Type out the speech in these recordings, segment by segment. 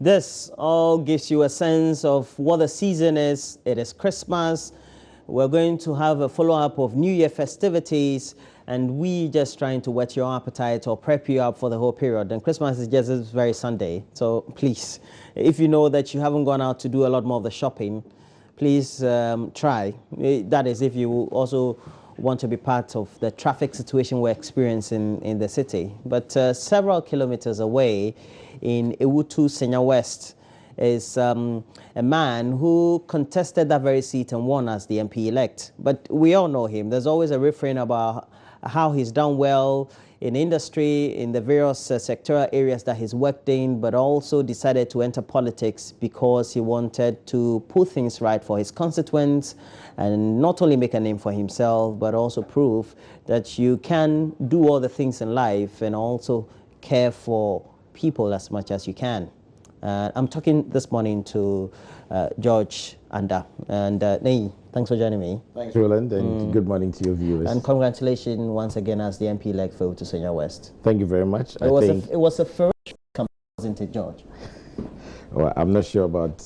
This all gives you a sense of what the season is. It is Christmas. We're going to have a follow-up of New Year festivities, and we just trying to whet your appetite or prep you up for the whole period. And Christmas is just this very Sunday. So please, if you know that you haven't gone out to do a lot more of the shopping, please try. That is, if you also want to be part of the traffic situation we're experiencing in the city. But several kilometers away in Ewutu, Senya West, is a man who contested that very seat and won as the MP-elect. But we all know him. There's always a refrain about how he's done well in industry, in the various sectoral areas that he's worked in, but also decided to enter politics because he wanted to put things right for his constituents and not only make a name for himself, but also prove that you can do all the things in life and also care for people as much as you can. I'm talking this morning to George Anda. And Nei, thanks for joining me. Thanks, Roland, and good morning to your viewers. And congratulations once again as the MP-elect for Ewutu Senya West. Thank you very much. It was a ferocious campaign, wasn't it, George? Well, I'm not sure about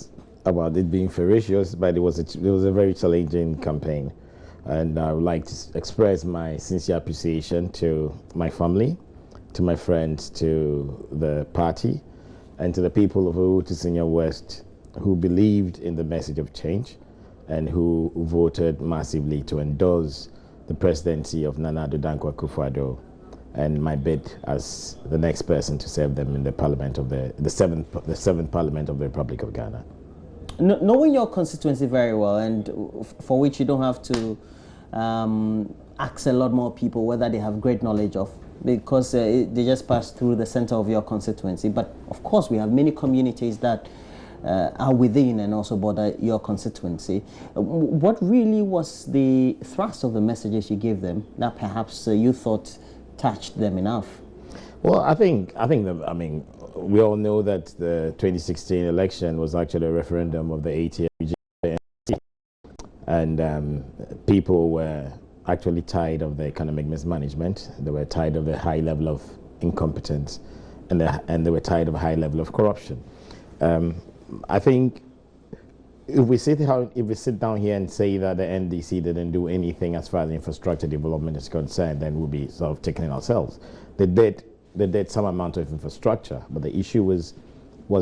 it being ferocious, but it was a very challenging campaign. And I would like to express my sincere appreciation to my family, to my friends, to the party, and to the people of Ewutu Senya West who believed in the message of change and who voted massively to endorse the presidency of Nana Addo Dankwa Akufo-Addo and my bid as the next person to serve them in the parliament of the seventh parliament of the Republic of Ghana. Knowing your constituency very well, and for which you don't have to ask a lot more people whether they have great knowledge of, because they just pass through the center of your constituency. But of course, we have many communities that are within and also border your constituency. What really was the thrust of the messages you gave them that perhaps you thought touched them enough? Well, I mean, we all know that the 2016 election was actually a referendum of the ATM, and people were actually tired of the economic mismanagement. They were tired of the high level of incompetence, and they were tired of a high level of corruption. I think if we sit down here and say that the NDC didn't do anything as far as infrastructure development is concerned, then we'll be sort of taking it ourselves. They did some amount of infrastructure, but the issue was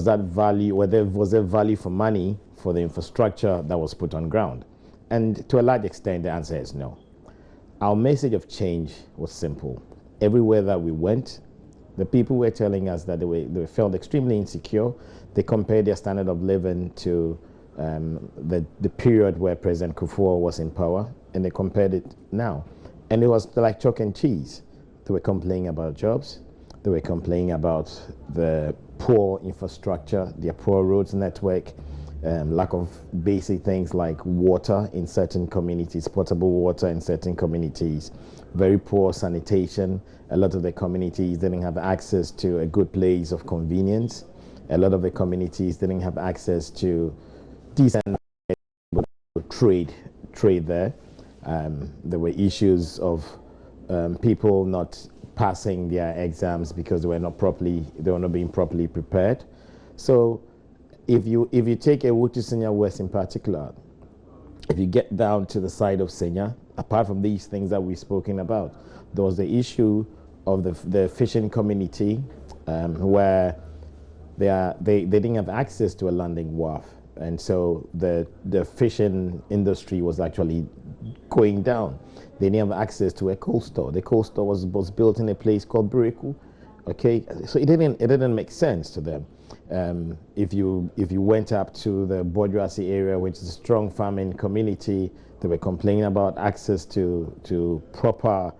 that value, was there value for money for the infrastructure that was put on ground? And to a large extent, the answer is no. Our message of change was simple. Everywhere that we went, the people were telling us that they felt extremely insecure. They compared their standard of living to the period where President Kufuor was in power, and they compared it now. And it was like chalk and cheese. They were complaining about jobs. They were complaining about the poor infrastructure, their poor roads network, lack of basic things like water in certain communities, potable water in certain communities, very poor sanitation. A lot of the communities didn't have access to a good place of convenience. A lot of the communities didn't have access to decent trade there. There were issues of people not passing their exams because they were not being properly prepared. So if you take Ewutu Senya West in particular, if you get down to the side of Senya, apart from these things that we've spoken about, there was the issue of the fishing community where they didn't have access to a landing wharf, and so the fishing industry was actually going down. They didn't have access to a cold store. The cold store was built in a place called Buriku. Okay, so it didn't make sense to them. If you went up to the Bodrasi area, which is a strong farming community, they were complaining about access to proper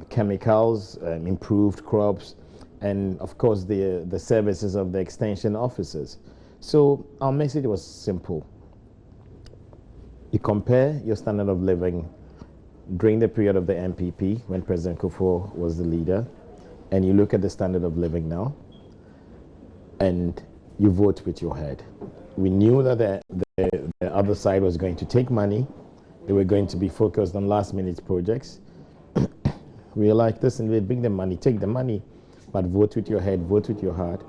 chemicals, improved crops, and of course the services of the extension officers. So our message was simple. You compare your standard of living during the period of the MPP when President Kufuor was the leader, and you look at the standard of living now, and you vote with your head. We knew that the other side was going to take money. They were going to be focused on last-minute projects. We were like, listen, they bring the money, take the money, but vote with your head, vote with your heart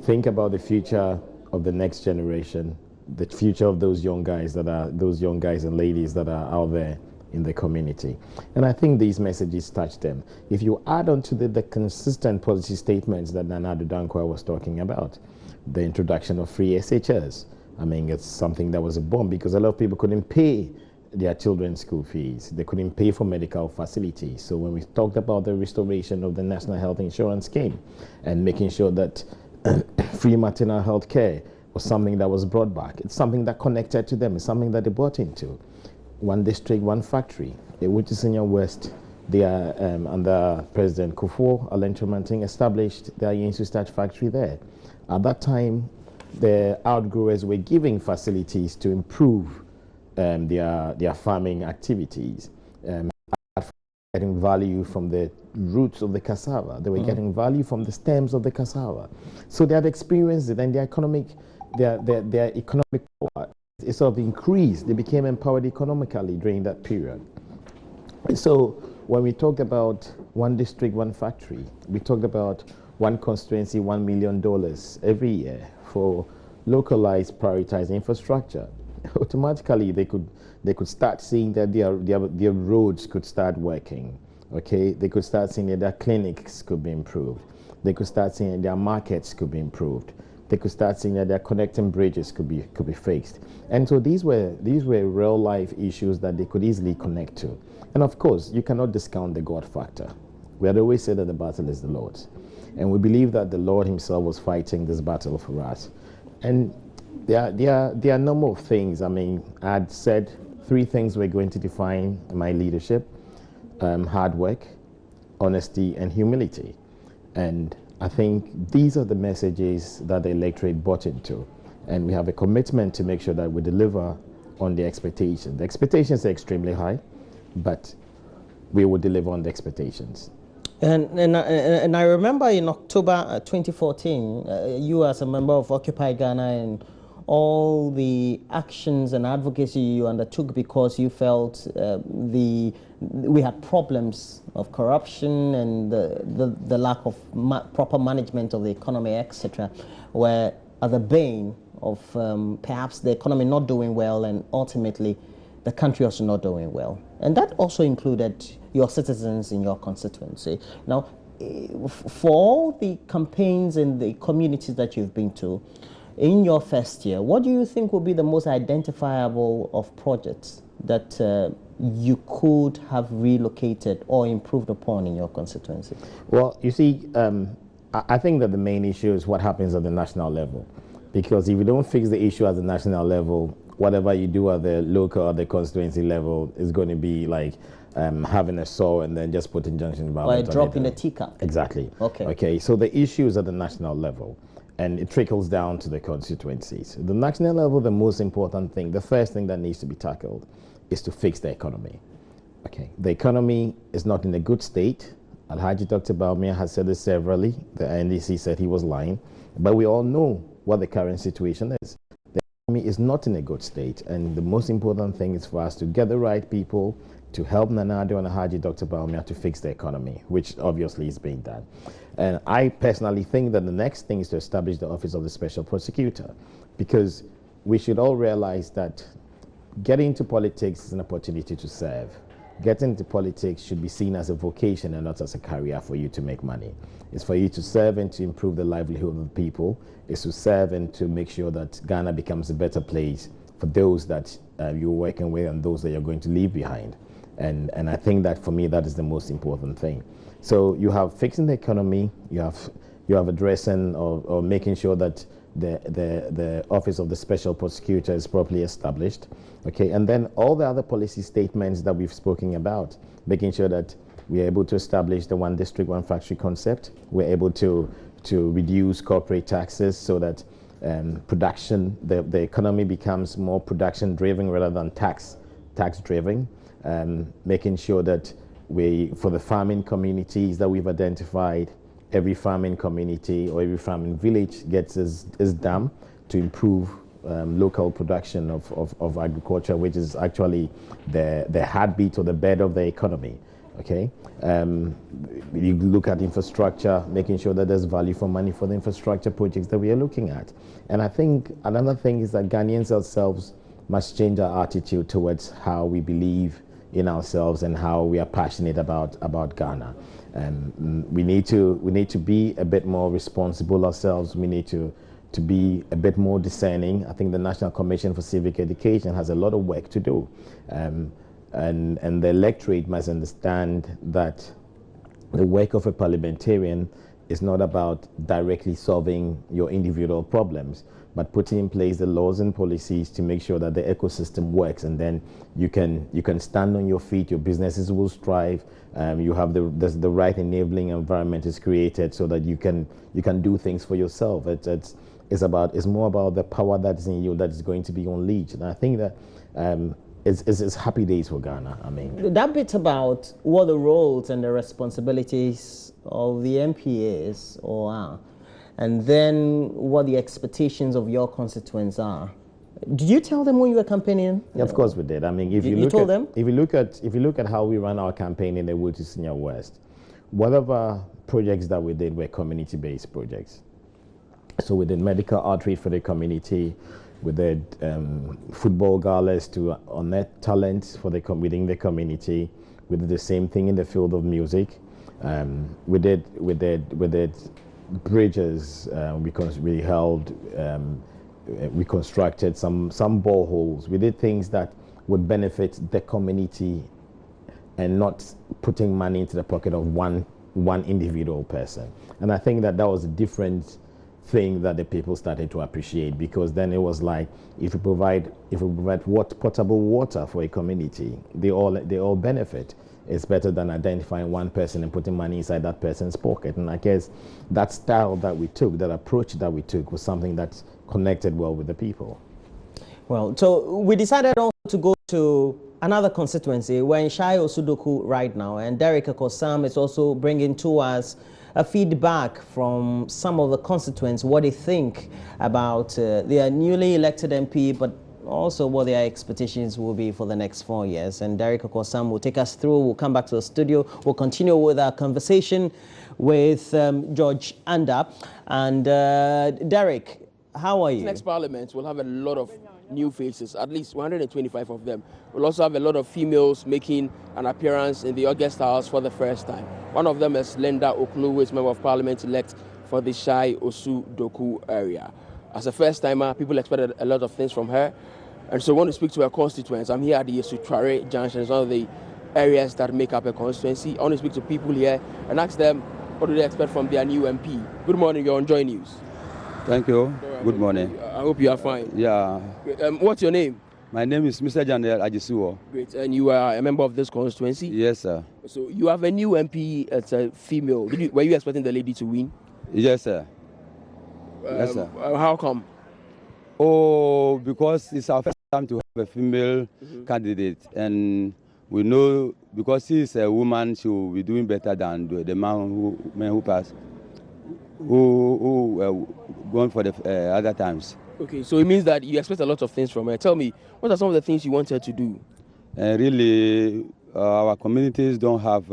think about the future of the next generation, the future of those young guys and ladies that are out there in the community. And I think these messages touch them. If you add on to the consistent policy statements that Nana Addo Dankwa was talking about, the introduction of free SHS, I mean, it's something that was a bomb because a lot of people couldn't pay their children's school fees. They couldn't pay for medical facilities. So when we talked about the restoration of the National Health Insurance Scheme and making sure that free maternal health care was something that was brought back, it's something that connected to them, it's something that they bought into. One district, one factory, which is in your West. They are under President Kufuor, Alain Tremanting established their Yensu starch factory there. At that time, the outgrowers were giving facilities to improve their farming activities, getting value from the roots of the cassava. They were getting value from the stems of the cassava. So they have experienced it, and their economic power is sort of increased. They became empowered economically during that period. And so when we talked about one district, one factory, we talked about one constituency, $1 million every year for localized, prioritized infrastructure. Automatically, they could start seeing that their roads could start working. Okay, they could start seeing that their clinics could be improved. They could start seeing that their markets could be improved. They could start seeing that their connecting bridges could be fixed. And so these were real life issues that they could easily connect to. And of course, you cannot discount the God factor. We had always said that the battle is the Lord's. And we believe that the Lord himself was fighting this battle for us. And there are a number of things. I mean, I'd said 3 things were going to define my leadership: hard work, honesty, and humility. And I think these are the messages that the electorate bought into. And we have a commitment to make sure that we deliver on the expectations. The expectations are extremely high, but we will deliver on the expectations. And I remember in October 2014, you as a member of Occupy Ghana and all the actions and advocacy you undertook because you felt we had problems of corruption and the lack of proper management of the economy, etc., were at the bane of perhaps the economy not doing well and ultimately the country also not doing well. And that also included your citizens in your constituency. Now, for all the campaigns in the communities that you've been to, in your first year, what do you think will be the most identifiable of projects that you could have relocated or improved upon in your constituency? Well, you see, I think that the main issue is what happens at the national level. Because if you don't fix the issue at the national level, whatever you do at the local or the constituency level is going to be like having a saw and then just putting junction valve. Or a drop in a teacup. Exactly. Okay. Okay. So the issue is at the national level, and it trickles down to the constituencies. The national level, the most important thing, the first thing that needs to be tackled, is to fix the economy. Okay. The economy is not in a good state. Alhaji Dr. Baumia has said this severally. The NDC said he was lying, but we all know what the current situation is. The economy is not in a good state, and the most important thing is for us to get the right people to help Nana Addo and Alhaji Dr. Baumia to fix the economy, which obviously is being done. And I personally think that the next thing is to establish the Office of the Special Prosecutor, because we should all realize that getting into politics is an opportunity to serve. Getting into politics should be seen as a vocation and not as a career for you to make money. It's for you to serve and to improve the livelihood of the people. It's to serve and to make sure that Ghana becomes a better place for those that you're working with and those that you're going to leave behind. And I think that for me, that is the most important thing. So you have fixing the economy, you have addressing or making sure that the Office of the Special Prosecutor is properly established, okay, and then all the other policy statements that we've spoken about, making sure that we're able to establish the one district, one factory concept, we're able to reduce corporate taxes so that production, the economy becomes more production driven rather than tax driven, making sure that for the farming communities that we've identified, every farming community or every farming village gets its dam to improve local production of agriculture, which is actually the heartbeat or the bed of the economy. Okay, you look at infrastructure, making sure that there's value for money for the infrastructure projects that we are looking at. And I think another thing is that Ghanaians ourselves must change our attitude towards how we believe in ourselves and how we are passionate about Ghana. We need to be a bit more responsible ourselves. We need to be a bit more discerning. I think the National Commission for Civic Education has a lot of work to do. And the electorate must understand that the work of a parliamentarian is not about directly solving your individual problems, but putting in place the laws and policies to make sure that the ecosystem works, and then you can stand on your feet, your businesses will strive, you have the right enabling environment is created so that you can do things for yourself. It's more about the power that is in you that is going to be unleashed. And I think that it's happy days for Ghana. I mean, that bit about what the roles and the responsibilities of the MP is or are, and then what the expectations of your constituents are. Did you tell them when you were campaigning? Yeah, of course we did. I mean, if you look at how we ran our campaign in the Wood to Senior West, whatever projects that we did were community-based projects. So we did medical outreach for the community. We did football galas to unearth talent for within the community. We did the same thing in the field of music. We did bridges. We constructed some boreholes. We did things that would benefit the community and not putting money into the pocket of one individual person. And I think that was a different thing that the people started to appreciate, because then it was like, if we provide potable water for a community, they all benefit. It's better than identifying one person and putting money inside that person's pocket. And I guess that style that we took, that approach that we took, was something that connected well with the people. Well, so we decided also to go to another constituency. We're in Shai Osudoku right now, and Derek Akosam is also bringing to us a feedback from some of the constituents, what they think about their newly elected MP, but also what their expectations will be for the next 4 years. And Derek Akosam will take us through. We'll come back to the studio. We'll continue with our conversation with George Anda. And Derek, how are you? Next parliament will have a lot of new faces, at least 125 of them. We'll also have a lot of females making an appearance in the August House for the first time. One of them is Linda Oklu, who is Member of Parliament-elect for the Shai Osudoku area. As a first-timer, people expected a lot of things from her. And so I want to speak to her constituents. I'm here at the Yesutrare Junction. It's one of the areas that make up a constituency. I want to speak to people here and ask them what do they expect from their new MP. Good morning, you're on Joy News. Thank you. Good morning. I hope you are fine. Yeah. What's your name? My name is Mr. Janel Ajisuo. Great. And you are a member of this constituency? Yes, sir. So you have a new MP, it's a female. Were you expecting the lady to win? Yes, sir. Yes, sir. How come? Oh, because it's our first time to have a female candidate. And we know because she is a woman, she will be doing better than the man who passed, who gone for the other times. Okay, so it means that you expect a lot of things from her. Tell me, what are some of the things you want her to do? Really, our communities don't have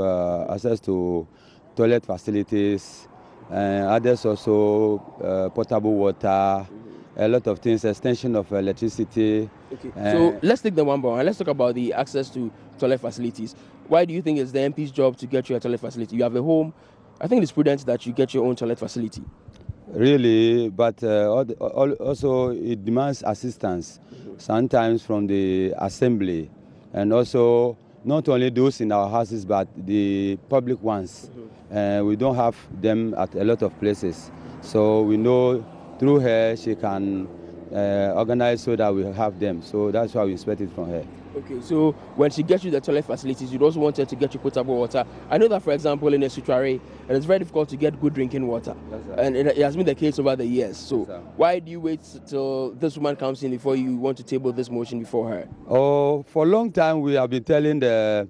access to toilet facilities, others also potable water, a lot of things, extension of electricity. Okay, so let's take them one by one. Let's talk about the access to toilet facilities. Why do you think it's the MP's job to get you a toilet facility? You have a home. I think it's prudent that you get your own toilet facility. Really, but also it demands assistance, sometimes from the assembly, and also not only those in our houses, but the public ones. We don't have them at a lot of places. So we know through her she can organize so that we have them. So that's why we expect it from her. Okay, so when she gets you the toilet facilities, you'd also want her to get you potable water. I know that, for example, in Yesutrare, it is very difficult to get good drinking water. Yes, and it has been the case over the years. So yes, why do you wait till this woman comes in before you want to table this motion before her? Oh, for a long time we have been telling the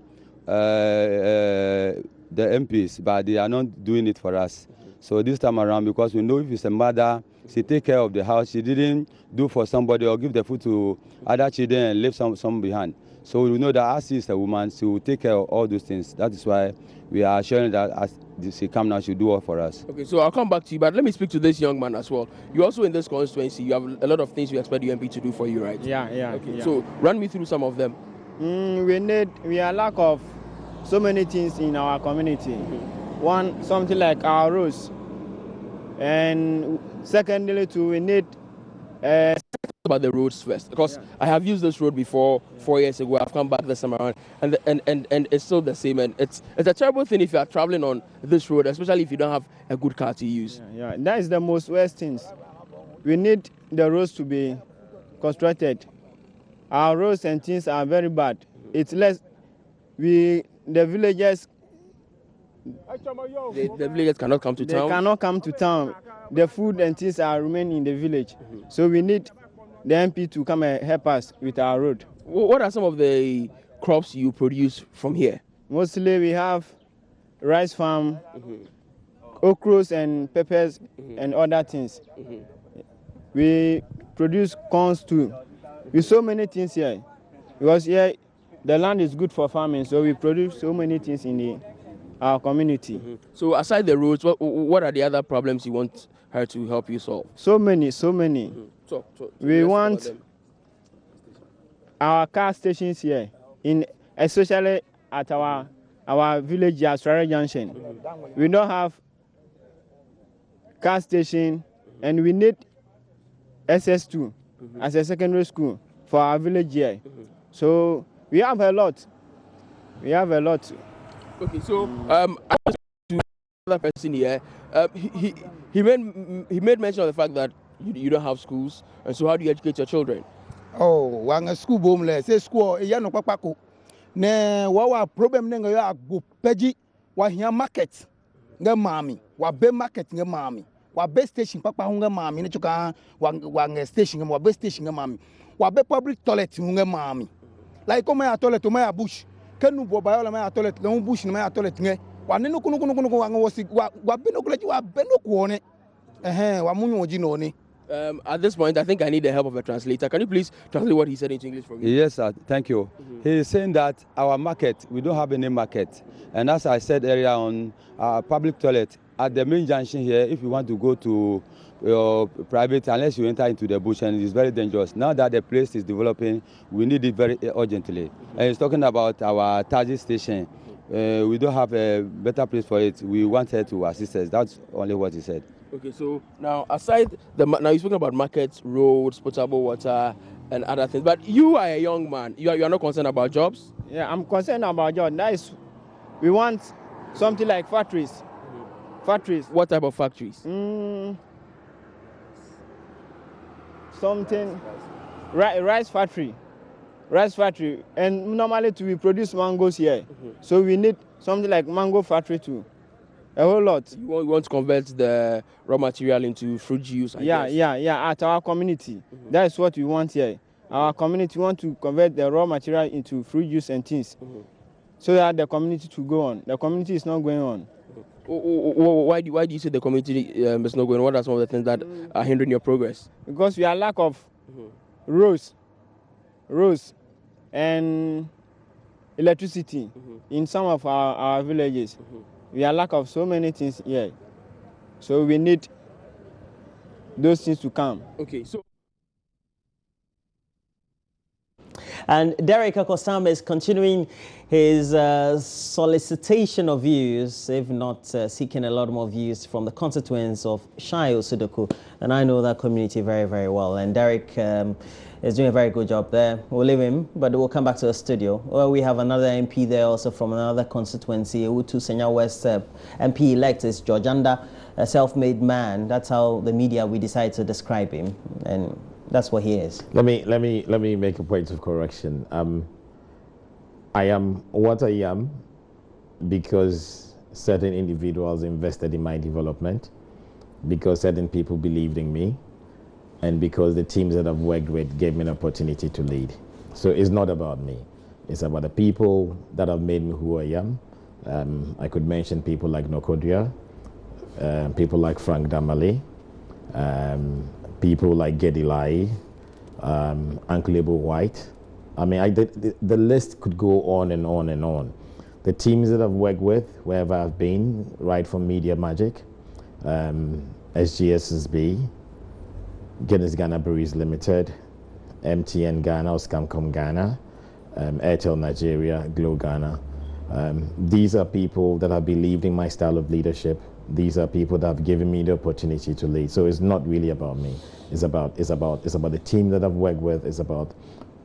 MPs, but they are not doing it for us. So this time around, because we know if it's a mother, she take care of the house. She didn't do for somebody or give the food to other children and leave some behind. So we know that as she is a woman, she will take care of all those things. That is why we are assuring that as she come now, she'll do all for us. Okay, so I'll come back to you, but let me speak to this young man as well. You also in this constituency, you have a lot of things you expect the MP to do for you, right? Yeah. Okay, Yeah. so run me through some of them. We are lack of so many things in our community. One, something like our roads, and secondly, too, we need. About the roads first, because I have used this road before 4 years ago. I've come back this time around, and it's still the same. And it's a terrible thing if you are traveling on this road, especially if you don't have a good car to use. Yeah, that is the most worst things. We need the roads to be constructed. Our roads and things are very bad. It's less. The villagers. The villagers cannot come to town. They cannot come to town. The food and things are remaining in the village. So we need the MP to come and help us with our road. What are some of the crops you produce from here? Mostly we have rice farm, okras and peppers and other things. We produce corns too. With so many things here. Because here the land is good for farming, so we produce so many things in our community. So aside the roads, what are the other problems you want her to help you solve? So many. So We want our car stations here, especially at our village, Australia Junction. We don't have car station, and we need SS2 as a secondary school for our village here. So we have a lot. Okay, so another person here, he made mention of the fact that you don't have schools, and so how do you educate your children? Oh, wanga school boom le say school e ya no papako. Ne wa problem ne nga go peji wa hia market nga mami, wa be market nga mami, wa be station papa nga mami ne chuka wa nga station nga wa be station nga mami, wa be public toilet nga mami. Like come ya toilet ma ya bush. Kenu bo ba yola ma ya toilet, le bush ne ma ya toilet nge. Wa ne no kunu wa nga wosi wa be no kulaji wa be no ko ne. Wa munyo oji no ne. At this point, I think I need the help of a translator. Can you please translate what he said into English for me? Yes, sir. Thank you. He is saying that our market, we don't have any market. And as I said earlier on, our public toilet at the main junction here, if you want to go to your private, unless you enter into the bush, and it is very dangerous. Now that the place is developing, we need it very urgently. And he's talking about our taxi station. We don't have a better place for it. We want her to assist us. That's only what he said. Okay, so now aside now you're speaking about markets, roads, potable water, and other things. But you are a young man. You are not concerned about jobs? Yeah, I'm concerned about jobs. Nice. We want something like factories. Factories. What type of factories? Something rice factory. Rice factory. And normally we produce mangoes here. So we need something like mango factory too. A whole lot. You want to convert the raw material into fruit juice? I guess. At our community. That is what we want here. Our community want to convert the raw material into fruit juice and things, so that the community to go on. The community is not going on. Why do you say the community is not going on? What are some of the things that are hindering your progress? Because we are lack of roads, and electricity in some of our villages. We are lack of so many things here. So we need those things to come. Okay, so. And Derek Akosam is continuing his solicitation of views, if not seeking a lot more views from the constituents of Shai Osudoku. And I know that community very, very well. And Derek is doing a very good job there. We'll leave him, but we'll come back to the studio. Well, we have another MP there also from another constituency, Utu Senya West MP-elect is George Anda, a self-made man. That's how the media we decide to describe him. And that's what he is. Let me make a point of correction. I am what I am because certain individuals invested in my development, because certain people believed in me, and because the teams that I've worked with gave me an opportunity to lead. So it's not about me. It's about the people that have made me who I am. I could mention people like Nokodia, people like Frank Damali, people like Geddy Lai, Uncle White, I mean, the list could go on and on and on. The teams that I've worked with, wherever I've been, right from Media Magic, SGSSB, Guinness Ghana Breweries Limited, MTN Ghana or Scamcom Ghana, Airtel Nigeria, Glow Ghana. These are people that have believed in my style of leadership. These are people that have given me the opportunity to lead. So it's not really about me. It's about the team that I've worked with. It's about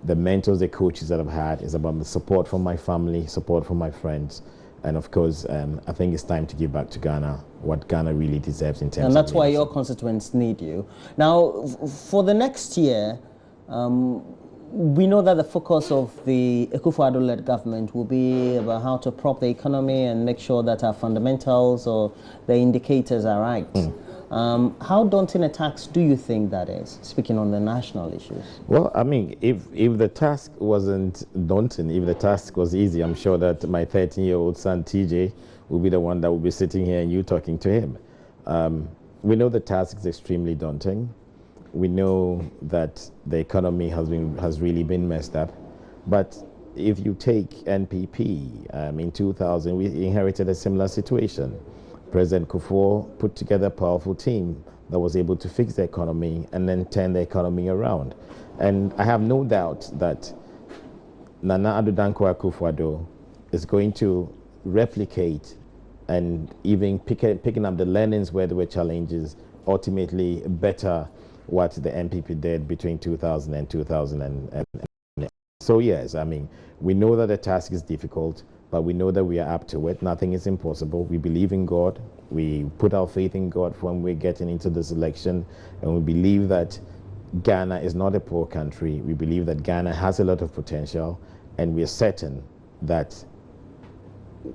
the mentors, the coaches that I've had. It's about the support from my family, support from my friends. And of course, I think it's time to give back to Ghana what Ghana really deserves in terms of And that's why leadership. your constituents need you. Now, for the next year, we know that the focus of the Akufo-Addo-led government will be about how to prop the economy and make sure that our fundamentals or the indicators are right. How daunting a task do you think that is, speaking on the national issues? Well, I mean, if the task wasn't daunting, if the task was easy, I'm sure that my 13-year-old son, TJ, will be the one that will be sitting here and you talking to him. We know the task is extremely daunting. We know that the economy has really been messed up. But if you take NPP, in 2000, we inherited a similar situation. President Kufuor put together a powerful team that was able to fix the economy and then turn the economy around. And I have no doubt that Nana Addo Dankwa Akufo-Addo is going to replicate and even picking up the learnings where there were challenges, ultimately better what the NPP did between 2000 and 2000. So yes, I mean, we know that the task is difficult, but we know that we are up to it. Nothing is impossible. We believe in God. We put our faith in God when we're getting into this election, and we believe that Ghana is not a poor country. We believe that Ghana has a lot of potential, and we are certain that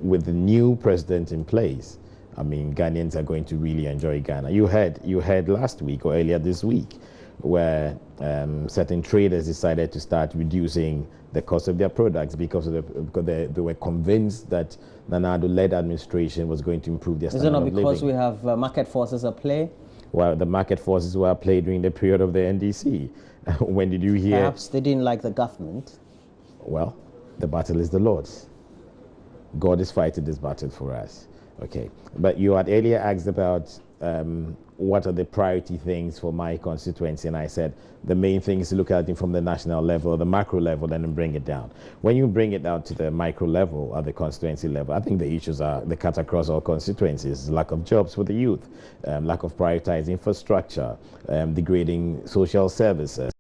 with the new president in place, I mean, Ghanaians are going to really enjoy Ghana. You heard last week or earlier this week where certain traders decided to start reducing the cost of their products because they were convinced that Nana Addo-led administration was going to improve their standard of living. Is it not because we have market forces at play? Well, the market forces were at play during the period of the NDC. When did you hear? Perhaps they didn't like the government. Well, the battle is the Lord's. God is fighting this battle for us. Okay, but you had earlier asked about what are the priority things for my constituency, and I said the main thing is to look at it from the national level or the macro level and then bring it down. When you bring it down to the micro level or the constituency level, I think the issues are the cut across all constituencies: lack of jobs for the youth, lack of prioritized infrastructure, degrading social services.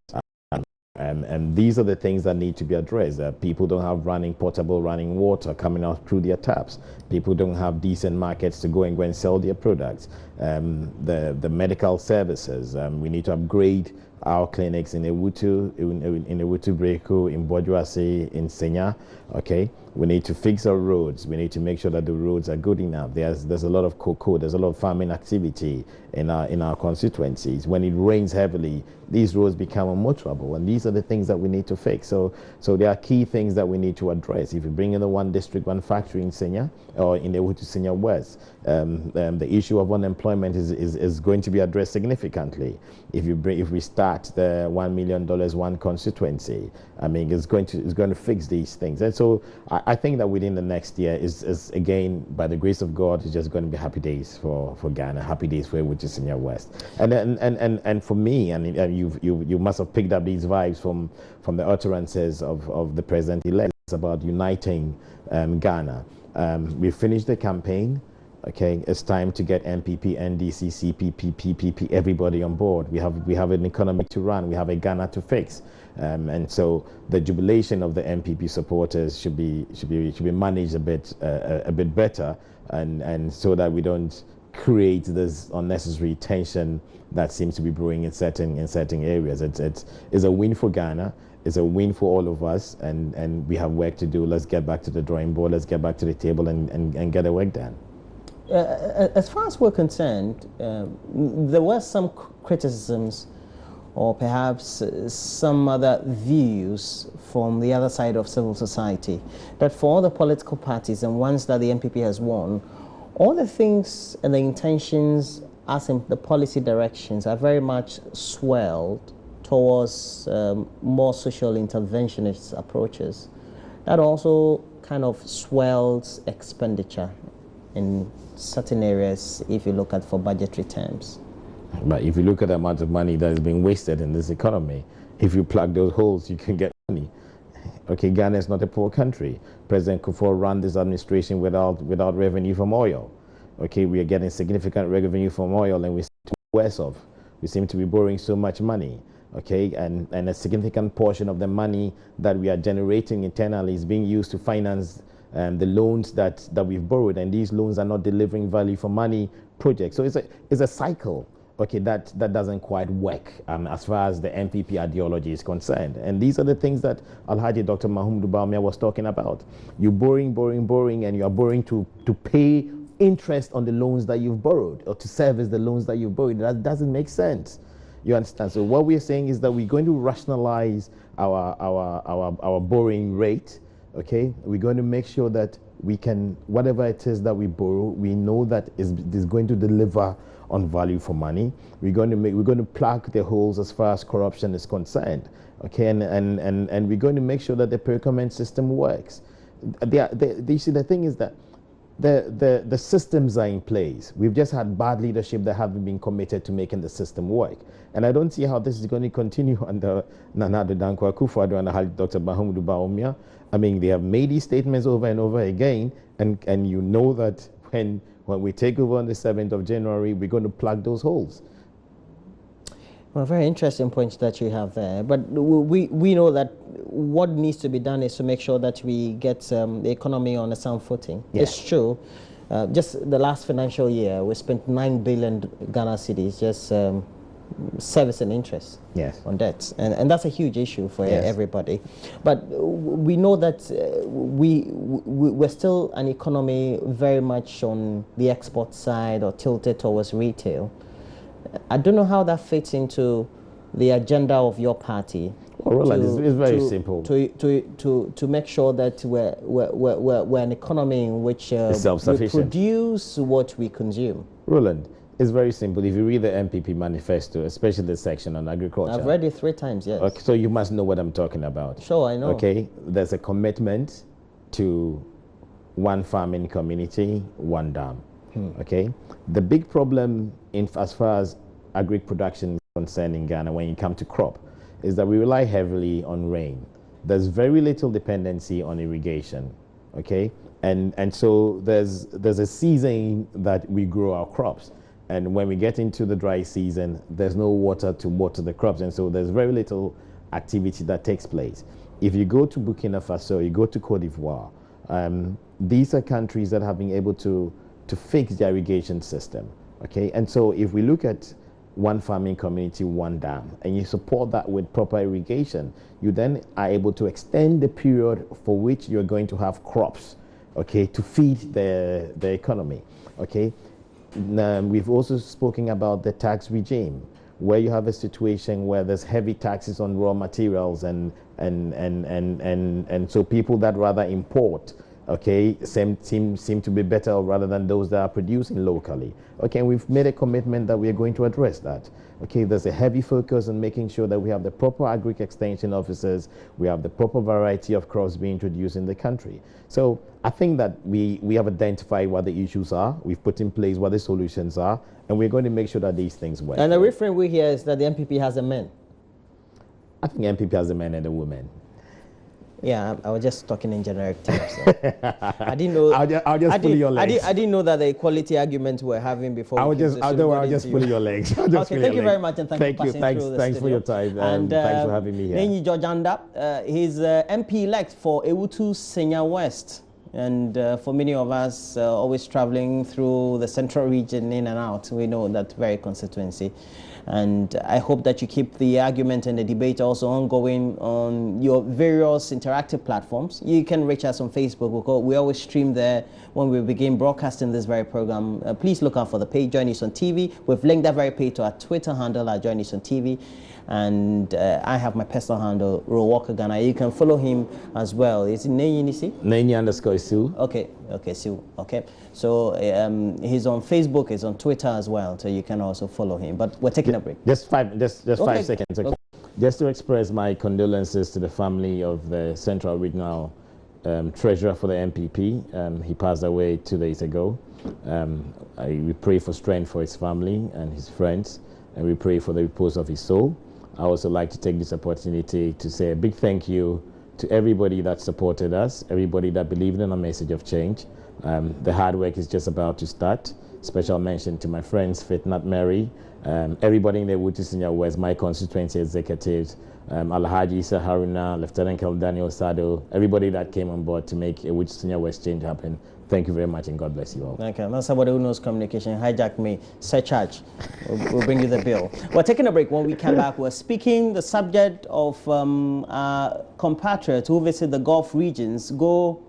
And these are the things that need to be addressed. People don't have portable running water coming out through their taps. People don't have decent markets to go and sell their products. The medical services, we need to upgrade our clinics in Ewutu, in Ewutu Breko, in Bojuase, in Senya. Okay, we need to fix our roads. We need to make sure that the roads are good enough. There's a lot of cocoa, there's a lot of farming activity in our constituencies. When it rains heavily, these roads become unmotorable, and these are the things that we need to fix. So there are key things that we need to address. If you bring in the one district, one factory in Senya or in the Ewutu Senya West, the issue of unemployment is going to be addressed significantly. If we start the $1 million one constituency, I mean, it's going to fix these things. And so I think that within the next year is again, by the grace of God, it's just going to be happy days for Ghana, happy days for Ewutu Senya West. And for me, and you must have picked up these vibes from the utterances of the president-elect. It's about uniting Ghana. We finished the campaign. Okay, it's time to get MPP, NDC, CPP, PPP, everybody on board. We have an economy to run. We have a Ghana to fix, and so the jubilation of the MPP supporters should be managed a bit better, and so that we don't create this unnecessary tension that seems to be brewing in certain areas. It's a win for Ghana. It's a win for all of us, and we have work to do. Let's get back to the drawing board. Let's get back to the table and get the work done. As far as we're concerned, there were some criticisms or perhaps some other views from the other side of civil society that for all the political parties and once that the NPP has won, all the things and the intentions as in the policy directions are very much swelled towards more social interventionist approaches, that also kind of swells expenditure in certain areas if you look at for budgetary terms. But if you look at the amount of money that is being wasted in this economy, if you plug those holes, you can get money. Okay, Ghana is not a poor country. President Kufuor ran this administration without revenue from oil. Okay, we are getting significant revenue from oil, and we seem to be worse off. We seem to be borrowing so much money. Okay, and a significant portion of the money that we are generating internally is being used to finance the loans that we've borrowed, and these loans are not delivering value for money projects. So it's a cycle. Okay, that doesn't quite work as far as the MPP ideology is concerned. And these are the things that Alhaji Dr. Mahmoud Bawumia was talking about. You're borrowing, and you are borrowing to pay interest on the loans that you've borrowed, or to service the loans that you've borrowed. That doesn't make sense. You understand? So what we're saying is that we're going to rationalize our borrowing rate. Okay, we're going to make sure that we can, whatever it is that we borrow, we know that is going to deliver on value for money. We're going to plug the holes as far as corruption is concerned. Okay, and we're going to make sure that the procurement system works. You see, the thing is that the systems are in place. We've just had bad leadership that haven't been committed to making the system work. And I don't see how this is going to continue under Nana Addo Dankwa Akufo-Addo and Dr. Mahmoud Bawumia. I mean, they have made these statements over and over again, and you know that when we take over on the 7th of January, we're going to plug those holes. Well, very interesting points that you have there. But we know that what needs to be done is to make sure that we get the economy on a sound footing. Yeah. It's true. Just the last financial year, we spent 9 billion Ghana cedis just service and interest on debts. And that's a huge issue for everybody. But we know that we're still an economy very much on the export side or tilted towards retail. I don't know how that fits into the agenda of your party. Well, Roland, it's very simple. To make sure that we're an economy in which we produce what we consume. Roland, it's very simple. If you read the MPP manifesto, especially the section on agriculture. I've read it 3 times, yes. Okay, so you must know what I'm talking about. Sure, I know. Okay, there's a commitment to one farming community, one dam. Okay, the big problem as far as agri production is concerned in Ghana when you come to crop is that we rely heavily on rain. There's very little dependency on irrigation. Okay, and so there's a season that we grow our crops, and when we get into the dry season, there's no water to water the crops, and so there's very little activity that takes place. If you go to Burkina Faso, you go to Cote d'Ivoire, these are countries that have been able to fix the irrigation system. Okay, and so if we look at one farming community, one dam, and you support that with proper irrigation, you then are able to extend the period for which you're going to have crops, okay, to feed the economy. Okay, now, we've also spoken about the tax regime, where you have a situation where there's heavy taxes on raw materials, and so people that rather import, okay, seem to be better rather than those that are producing locally. Okay, and we've made a commitment that we are going to address that. Okay, there's a heavy focus on making sure that we have the proper agri-extension officers, we have the proper variety of crops being introduced in the country. So I think that we have identified what the issues are, we've put in place what the solutions are, and we're going to make sure that these things work. And the refrain we hear is that the MPP has a man. I think MPP has a man and a woman. Yeah, I was just talking in generic terms. So. I didn't know. I'll just pull your legs. I didn't know that the equality argument we're having before. I'll just pull your legs. Okay, thank you very much, and thank you for passing through the Thanks for your time, and thanks for having me here. Nenyi Georgeanda, he's MP-elect for Ewutu Senya West. And for many of us always traveling through the central region in and out, we know that very constituency. And I hope that you keep the argument and the debate also ongoing on your various interactive platforms. You can reach us on Facebook. We always stream there when we begin broadcasting this very program. Please look out for the page, Join Us on TV. We've linked that very page to our Twitter handle at Join Us on TV. And I have my personal handle, Ro Walker Ghana. You can follow him as well. Is it Nenyi Nisi? Nenyi_Su. Okay, Su. Okay. So he's on Facebook, he's on Twitter as well. So you can also follow him. But we're taking a break. Just 5 seconds. Okay. Just to express my condolences to the family of the Central Regional Treasurer for the MPP. He passed away 2 days ago. We pray for strength for his family and his friends, and we pray for the repose of his soul. I also like to take this opportunity to say a big thank you to everybody that supported us, everybody that believed in a message of change. The hard work is just about to start. Special mention to my friends, Fitnat Mary, everybody in the Wutisinya West, my constituency executives, Alhaji Isa Haruna, Lieutenant Colonel Daniel Sado, everybody that came on board to make a Wutisinya West change happen. Thank you very much, and God bless you all. Okay, that's somebody who knows communication. Hijack me, surcharge. We'll bring you the bill. We're taking a break. When we come back, we're speaking the subject of compatriots who visit the Gulf regions, go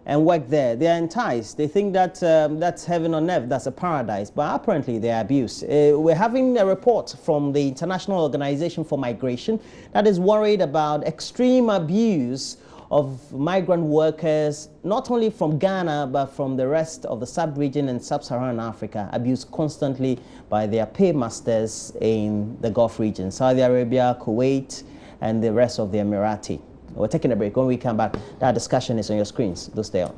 and work there. They are enticed. They think that that's heaven on earth, that's a paradise, but apparently they are abused. We're having a report from the International Organization for Migration that is worried about extreme abuse of migrant workers, not only from Ghana, but from the rest of the sub-region and sub-Saharan Africa, abused constantly by their paymasters in the Gulf region, Saudi Arabia, Kuwait, and the rest of the Emirati. We're taking a break. When we come back, that discussion is on your screens. Do stay on.